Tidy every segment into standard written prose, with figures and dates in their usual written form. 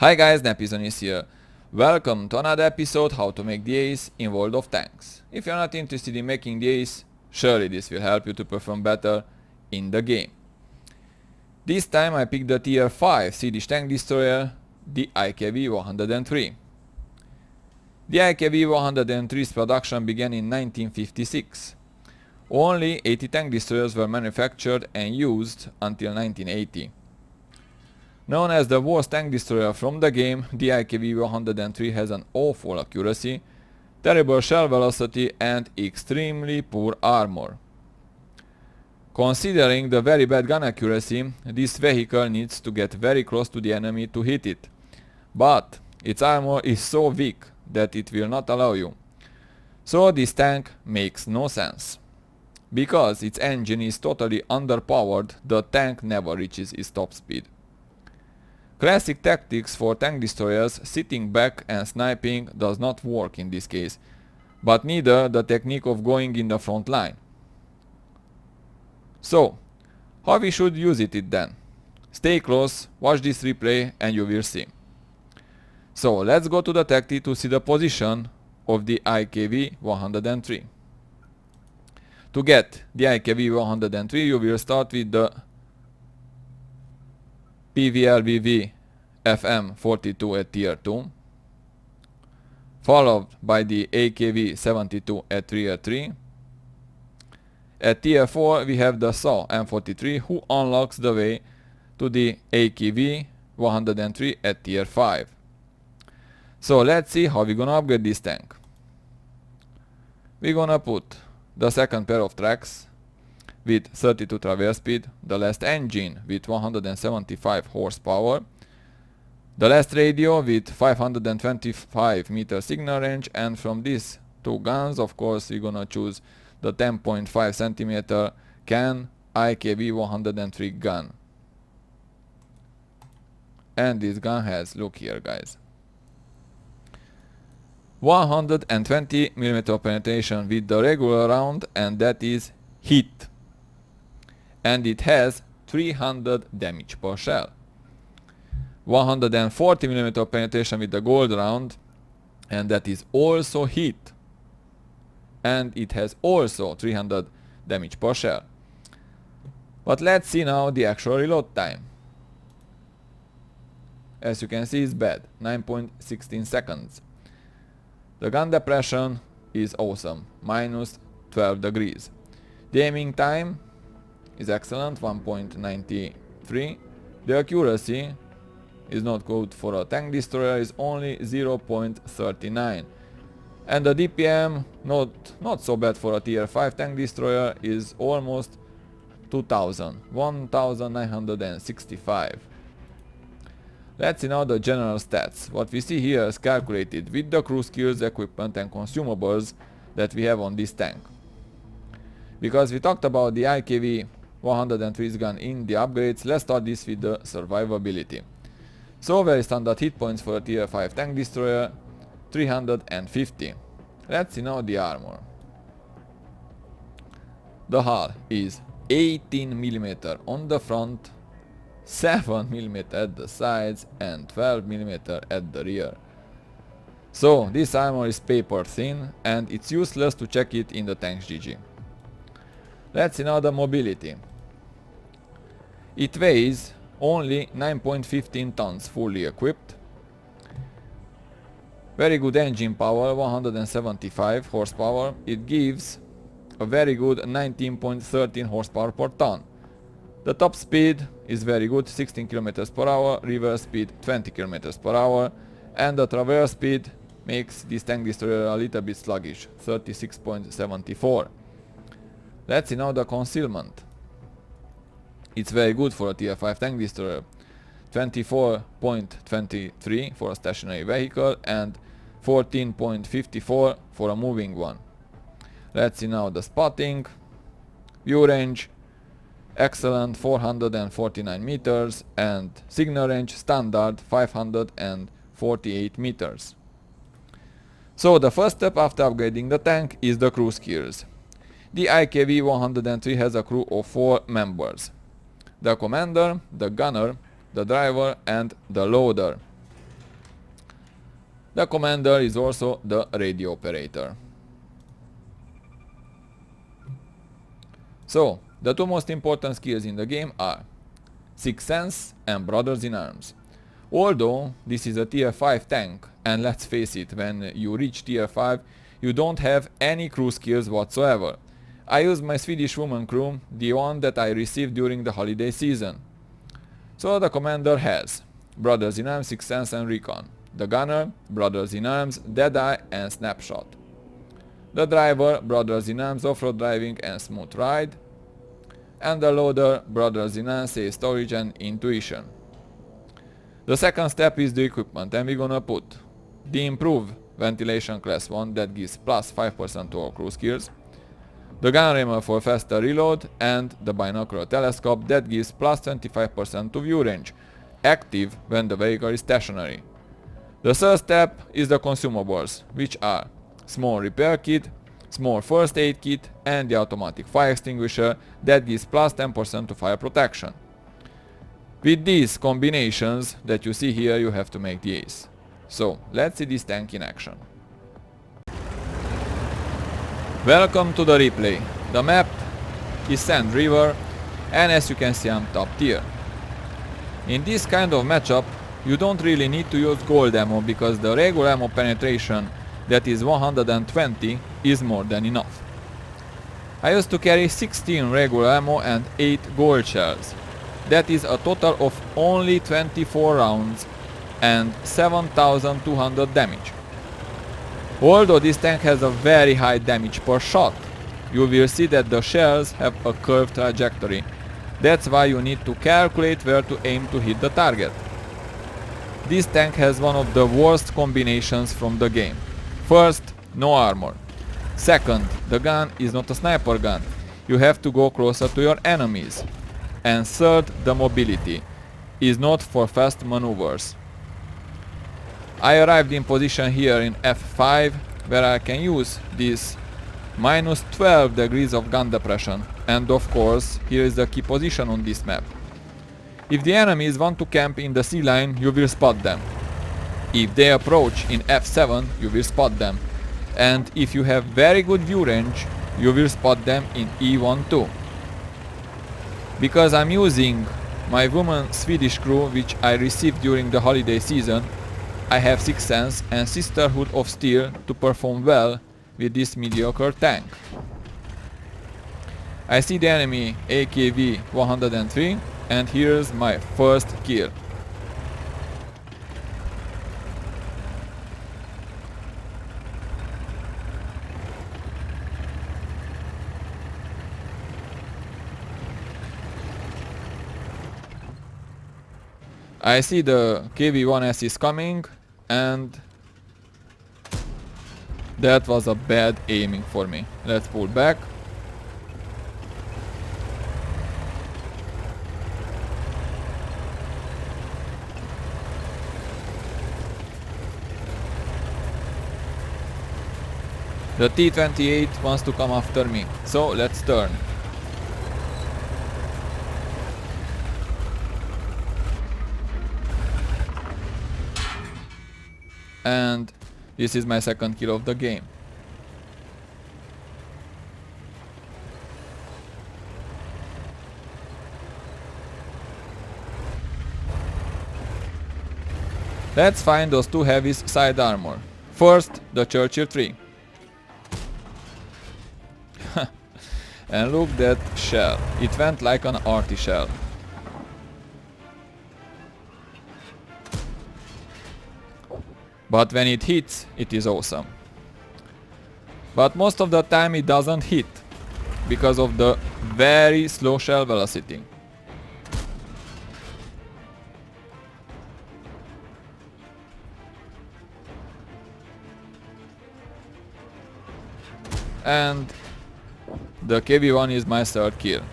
Hi guys, Nepizon is here. Welcome to another episode how to make the ace in World of Tanks. If you're not interested in making the ace, surely this will help you to perform better in the game. This time I picked the tier 5 Swedish tank destroyer, the IKV-103. The IKV-103's production began in 1956. Only 80 tank destroyers were manufactured and used until 1980. Known as the worst tank destroyer from the game, the IKV-103 has an awful accuracy, terrible shell velocity and extremely poor armor. Considering the very bad gun accuracy, this vehicle needs to get very close to the enemy to hit it. But its armor is so weak that it will not allow you. So this tank makes no sense. Because its engine is totally underpowered, the tank never reaches its top speed. Classic tactics for tank destroyers, sitting back and sniping, does not work in this case, but neither the technique of going in the front line. So, how we should use it then? Stay close, watch this replay and you will see. So let's go to the tactic to see the position of the IKV-103. To get the IKV-103 you will start with the PVLVV FM42 at tier 2, followed by the AKV72 at tier 3. At tier 4 we have the SAW M43 who unlocks the way to the AKV-103 at tier 5. So let's see how we're gonna upgrade this tank. We're gonna put the second pair of tracks with 32 traverse speed, the last engine with 175 horsepower, the last radio with 525 meter signal range, and from these two guns of course we're gonna choose the 10.5 centimeter can IKV-103 gun. And this gun has, look here guys, 120 mm penetration with the regular round, and that is hit. And it has 300 damage per shell. 140 mm penetration with the gold round, and that is also hit. And it has also 300 damage per shell. But let's see now the actual reload time. As you can see, it's bad, 9.16 seconds. The gun depression is awesome, minus 12 degrees. The aiming time is excellent, 1.93. The accuracy is not good for a tank destroyer, is only 0.39. And the DPM, not so bad for a tier 5 tank destroyer, is almost 2000, 1965. Let's see now the general stats. What we see here is calculated with the crew skills, equipment and consumables that we have on this tank. Because we talked about the IKV-103's gun in the upgrades, let's start this with the survivability. So very standard hit points for a tier 5 tank destroyer, 350. Let's see now the armor. The hull is 18 mm on the front, 7 mm at the sides and 12 mm at the rear. So this armor is paper thin and it's useless to check it in the tanks GG. Let's see now the mobility. It weighs only 9.15 tons fully equipped. Very good engine power, 175 horsepower. It gives a very good 19.13 horsepower per ton. The top speed is very good, 16 km per hour, reverse speed 20 km per hour, and the traverse speed makes this tank destroyer a little bit sluggish, 36.74. Let's see now the concealment. It's very good for a tier 5 tank destroyer, 24.23 for a stationary vehicle and 14.54 for a moving one. Let's see now the spotting, view range, excellent, 449 meters, and signal range standard 548 meters. So the first step after upgrading the tank is the crew skills. The IKV-103 has a crew of 4 members: the commander, the gunner, the driver and the loader. The commander is also the radio operator. So, the two most important skills in the game are Sixth Sense and Brothers in Arms. Although this is a tier 5 tank, and let's face it, when you reach tier 5 you don't have any crew skills whatsoever. I use my Swedish woman crew, the one that I received during the holiday season. So the commander has Brothers in Arms, Sixth Sense and Recon. The gunner, Brothers in Arms, Deadeye and Snapshot. The driver, Brothers in Arms, Off-road driving and Smooth ride. And the loader, Brothers in Arms, Safe storage and Intuition. The second step is the equipment, and we're gonna put the improved ventilation class 1 that gives plus 5% to all crew skills, the gun rammer for faster reload, and the binocular telescope that gives plus 25% to view range, active when the vehicle is stationary. The third step is the consumables, which are small repair kit, small first aid kit and the automatic fire extinguisher that gives plus 10% to fire protection. With these combinations that you see here, you have to make the ace. So let's see this tank in action. Welcome to the replay. The map is Sand River, and as you can see I'm top tier. In this kind of matchup you don't really need to use gold ammo because the regular ammo penetration that is 120 is more than enough. I used to carry 16 regular ammo and 8 gold shells. That is a total of only 24 rounds and 7200 damage. Although this tank has a very high damage per shot, you will see that the shells have a curved trajectory. That's why you need to calculate where to aim to hit the target. This tank has one of the worst combinations from the game. First, no armor. Second, the gun is not a sniper gun. You have to go closer to your enemies. And third, the mobility is not for fast maneuvers. I arrived in position here in F5 where I can use this minus 12 degrees of gun depression, and of course here is the key position on this map. If the enemies want to camp in the C line, you will spot them. If they approach in F7, you will spot them. And if you have very good view range, you will spot them in E1 too. Because I'm using my woman Swedish crew which I received during the holiday season, I have Sixth Sense and Sisterhood of Steel to perform well with this mediocre tank. I see the enemy AKV 103 and here's my first kill. I see the KV-1S is coming and that was a bad aiming for me. Let's pull back. The T-28 wants to come after me, so let's turn. And this is my second kill of the game. Let's find those two heavies side armor. First, the Churchill 3. And look that shell. It went like an arty shell. But when it hits, it is awesome. But most of the time it doesn't hit because of the very slow shell velocity. And the KV-1 is my third kill.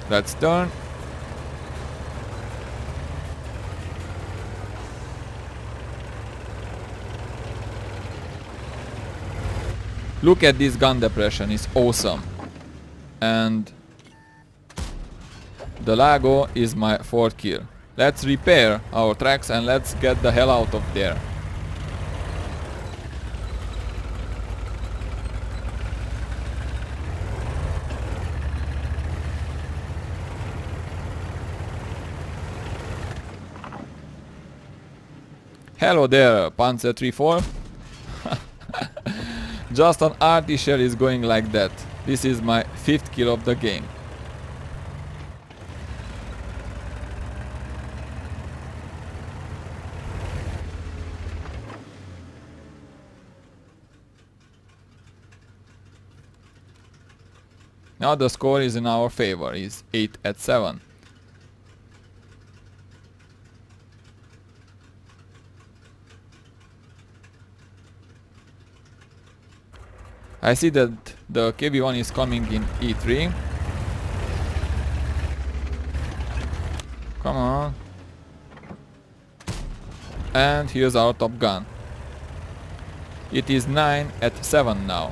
Let's turn. Look at this gun depression, it's awesome. And The Lago is my 4th kill. Let's repair our tracks and let's get the hell out of there. Hello there, Panzer 34. Just an arty shell is going like that. This is my 5th kill of the game. Now the score is in our favor, is 8-7. I see that the KV-1 is coming in E3. Come on. And here's our Top Gun. It is 9-7 now.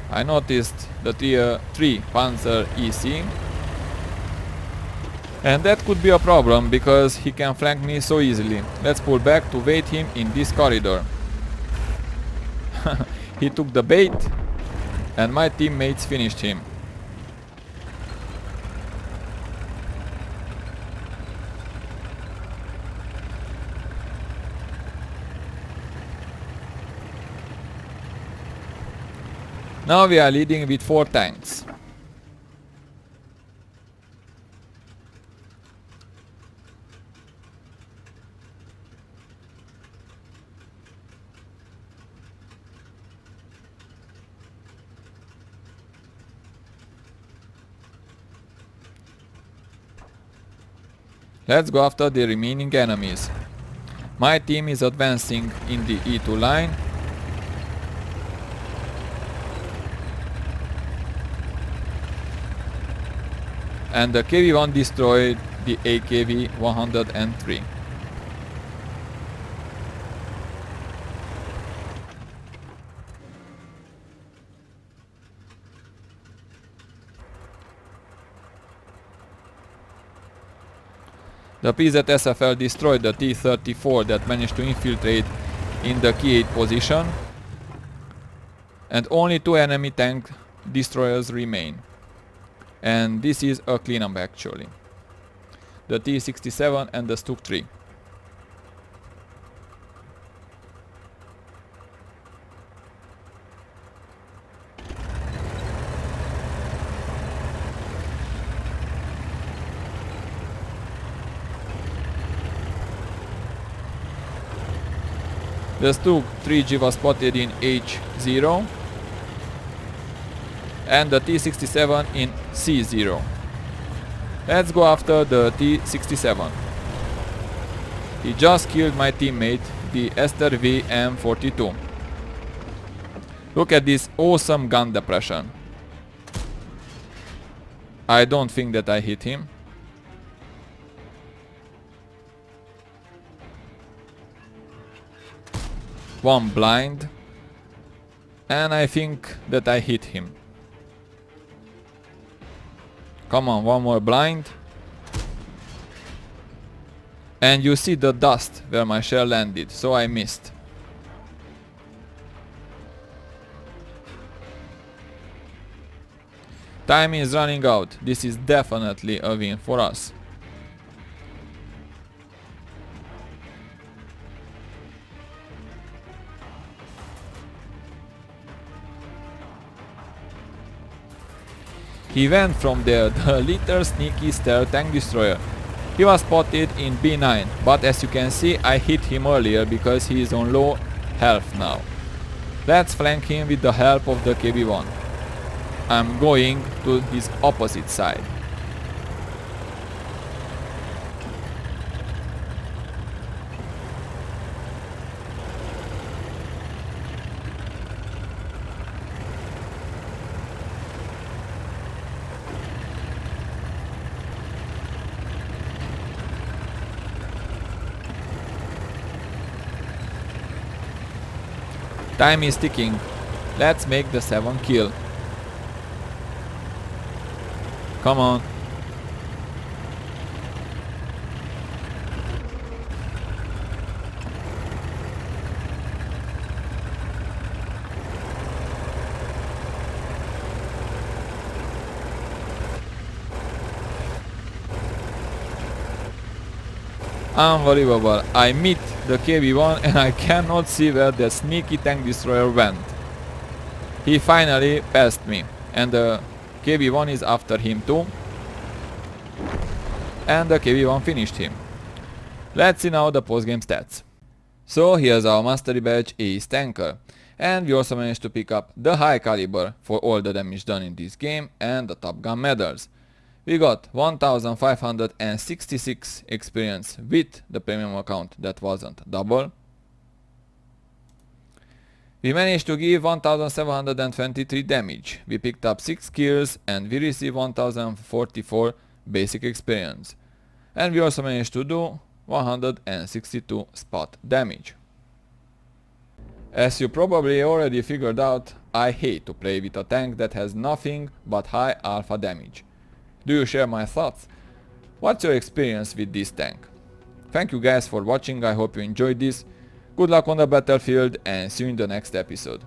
I noticed the tier 3 Panzer EC, and that could be a problem because he can flank me so easily. Let's pull back to wait him in this corridor. He took the bait and my teammates finished him. Now we are leading with 4 tanks. Let's go after the remaining enemies. My team is advancing in the E2 line. And the KV-1 destroyed the AKV-103. The PZSFL destroyed the T-34 that managed to infiltrate in the key 8 position, and only 2 enemy tank destroyers remain. And this is a cleanup actually. The T-67 and the Stuk 3. The Stuk 3G was spotted in H0 and the T-67 in C0. Let's go after the T-67. He just killed my teammate, the Esther V M42. Look at this awesome gun depression. I don't think that I hit him. One blind, and I think that I hit him. Come on, one more blind. And you see the dust where my shell landed, so I missed. Time is running out. This is definitely a win for us. He went from there, the little sneaky stealth tank destroyer. He was spotted in B9, but as you can see I hit him earlier because he is on low health now. Let's flank him with the help of the KV-1. I'm going to his opposite side. Time is ticking. Let's make the 7 kill. Come on. Unbelievable. I meet the KV-1 and I cannot see where the sneaky tank destroyer went. He finally passed me and the KV-1 is after him too. And the KV-1 finished him. Let's see now the post-game stats. So here's our mastery badge, Ace Tanker. And we also managed to pick up the high caliber for all the damage done in this game and the Top Gun medals. We got 1566 experience with the premium account that wasn't double. We managed to give 1723 damage. We picked up 6 kills and we received 1044 basic experience. And we also managed to do 162 spot damage. As you probably already figured out, I hate to play with a tank that has nothing but high alpha damage. Do you share my thoughts? What's your experience with this tank? Thank you guys for watching, I hope you enjoyed this. Good luck on the battlefield and see you in the next episode.